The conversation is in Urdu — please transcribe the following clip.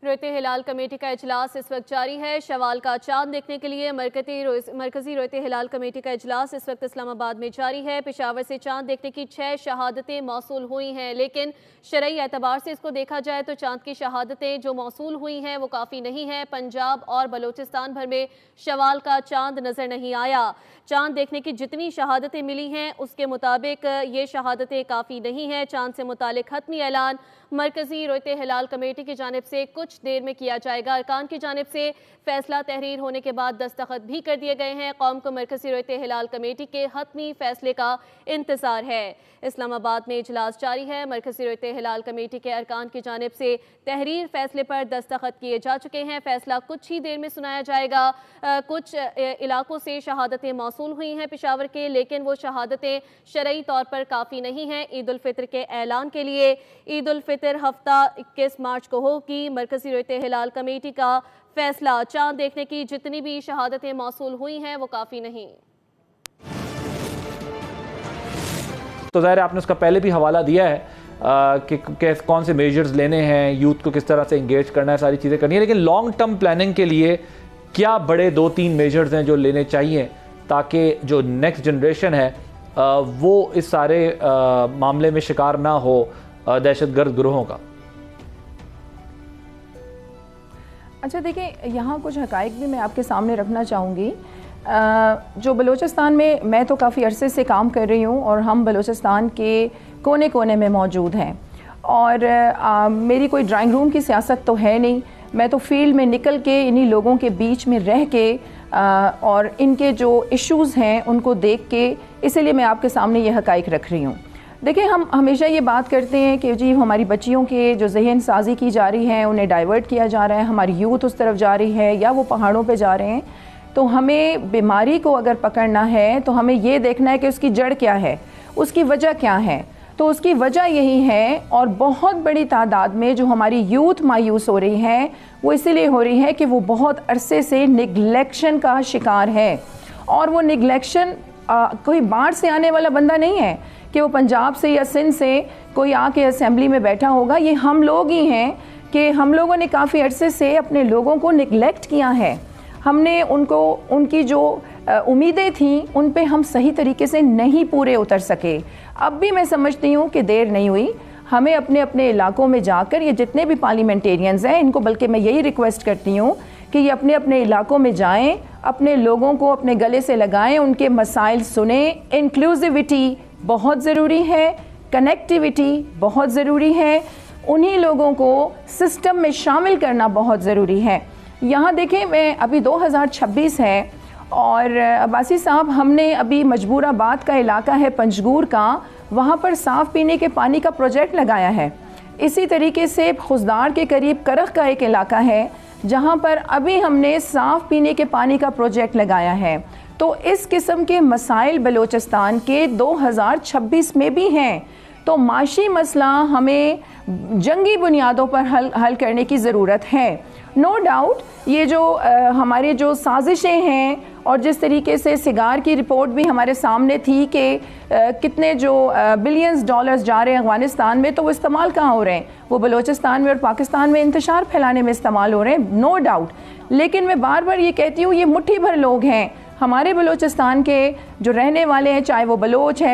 رویت ہلال کمیٹی کا اجلاس اس وقت جاری ہے۔ شوال کا چاند دیکھنے کے لیے مرکزی رویت ہلال کمیٹی کا اجلاس اس وقت اسلام آباد میں جاری ہے۔ پشاور سے چاند دیکھنے کی 6 شہادتیں موصول ہوئی ہیں، لیکن شرعی اعتبار سے اس کو دیکھا جائے تو چاند کی شہادتیں جو موصول ہوئی ہیں وہ کافی نہیں ہیں۔ پنجاب اور بلوچستان بھر میں شوال کا چاند نظر نہیں آیا۔ چاند دیکھنے کی جتنی شہادتیں ملی ہیں اس کے مطابق یہ شہادتیں کافی نہیں ہیں۔ چاند سے متعلق حتمی اعلان مرکزی رویت ہلال کمیٹی کی جانب سے کچھ دیر میں کیا جائے گا۔ ارکان کی جانب سے فیصلہ تحریر ہونے کے بعد دستخط بھی کر دیے گئے ہیں۔ قوم کو مرکزی رویت ہلال کمیٹی کے حتمی فیصلے کا انتظار ہے۔ اسلام آباد میں اجلاس جاری ہے۔ مرکزی رویت ہلال کمیٹی کے ارکان کی جانب سے تحریر فیصلے پر دستخط کیے جا چکے ہیں۔ فیصلہ کچھ ہی دیر میں سنایا جائے گا۔ کچھ علاقوں سے شہادتیں موصول ہوئی ہیں پشاور کے، لیکن وہ شہادتیں شرعی طور پر کافی نہیں ہیں۔ عید الفطر کے اعلان کے لیے عید الفطر ہفتہ 21 مارچ کو ہوگی۔ مرکزی رویت ہلال کمیٹی کا فیصلہ چاند دیکھنے کی جتنی بھی شہادتیں موصول ہوئی ہیں وہ کافی نہیں۔ تو ظاہر ہے آپ نے اس کا پہلے بھی حوالہ دیا ہے کہ کون سے میجرز لینے ہیں، یوتھ کو کس طرح سے انگیج کرنا ہے، ساری چیزیں کرنی ہے، لیکن لانگ ٹرم پلاننگ کے لیے کیا بڑے 2-3 میجرز ہیں جو لینے چاہیے تاکہ جو نیکسٹ جنریشن ہے وہ اس سارے معاملے میں شکار نہ ہو دہشت گرد گروہوں کا؟ اچھا دیکھیں، یہاں کچھ حقائق بھی میں آپ کے سامنے رکھنا چاہوں گی۔ جو بلوچستان میں تو کافی عرصے سے کام کر رہی ہوں اور ہم بلوچستان کے کونے کونے میں موجود ہیں، اور میری کوئی ڈرائنگ روم کی سیاست تو ہے نہیں۔ میں تو فیلڈ میں نکل کے انہی لوگوں کے بیچ میں رہ کے اور ان کے جو ایشوز ہیں ان کو دیکھ کے، اسی لیے میں آپ کے سامنے یہ حقائق رکھ رہی ہوں۔ دیکھیں، ہم ہمیشہ یہ بات کرتے ہیں کہ جی ہماری بچیوں کے جو ذہن سازی کی جا رہی ہے انہیں ڈائیورٹ کیا جا رہا ہے، ہماری یوتھ اس طرف جا رہی ہے یا وہ پہاڑوں پہ جا رہے ہیں۔ تو ہمیں بیماری کو اگر پکڑنا ہے تو ہمیں یہ دیکھنا ہے کہ اس کی جڑ کیا ہے، اس کی وجہ کیا ہے۔ تو اس کی وجہ یہی ہے، اور بہت بڑی تعداد میں جو ہماری یوتھ مایوس ہو رہی ہے وہ اسی لیے ہو رہی ہے کہ وہ بہت عرصے سے نگلیکشن کا شکار ہے۔ اور وہ نگلیکشن کوئی باہر سے آنے والا بندہ نہیں ہے کہ وہ پنجاب سے یا سندھ سے کوئی آ کے اسمبلی میں بیٹھا ہوگا۔ یہ ہم لوگ ہی ہیں کہ ہم لوگوں نے کافی عرصے سے اپنے لوگوں کو نگلیکٹ کیا ہے۔ ہم نے ان کی جو امیدیں تھیں ان پہ ہم صحیح طریقے سے نہیں پورے اتر سکے۔ اب بھی میں سمجھتی ہوں کہ دیر نہیں ہوئی، ہمیں اپنے اپنے علاقوں میں جا کر، یہ جتنے بھی پارلیمنٹیرینز ہیں ان کو بلکہ میں یہی ریکویسٹ کرتی ہوں کہ یہ اپنے اپنے علاقوں میں جائیں، اپنے لوگوں کو اپنے گلے سے لگائیں، ان کے مسائل سنیں۔ انکلوزیوٹی بہت ضروری ہے، کنیکٹیوٹی بہت ضروری ہے، انہی لوگوں کو سسٹم میں شامل کرنا بہت ضروری ہے۔ یہاں دیکھیں، میں ابھی 2026 ہے اور عباسی صاحب، ہم نے ابھی مجبور آباد کا علاقہ ہے پنجگور کا، وہاں پر صاف پینے کے پانی کا پروجیکٹ لگایا ہے۔ اسی طریقے سے خزدار کے قریب کرخ کا ایک علاقہ ہے جہاں پر ابھی ہم نے صاف پینے کے پانی کا پروجیکٹ لگایا ہے۔ تو اس قسم کے مسائل بلوچستان کے 2026 میں بھی ہیں۔ تو معاشی مسئلہ ہمیں جنگی بنیادوں پر حل کرنے کی ضرورت ہے۔ نو ڈاؤٹ یہ جو ہمارے جو سازشیں ہیں، اور جس طریقے سے سگار کی رپورٹ بھی ہمارے سامنے تھی کہ کتنے جو بلینز ڈالرز جا رہے ہیں افغانستان میں، تو وہ استعمال کہاں ہو رہے ہیں؟ وہ بلوچستان میں اور پاکستان میں انتشار پھیلانے میں استعمال ہو رہے ہیں، نو ڈاؤٹ۔ لیکن میں بار بار یہ کہتی ہوں، یہ مٹھی بھر لوگ ہیں ہمارے بلوچستان کے جو رہنے والے ہیں، چاہے وہ بلوچ ہیں،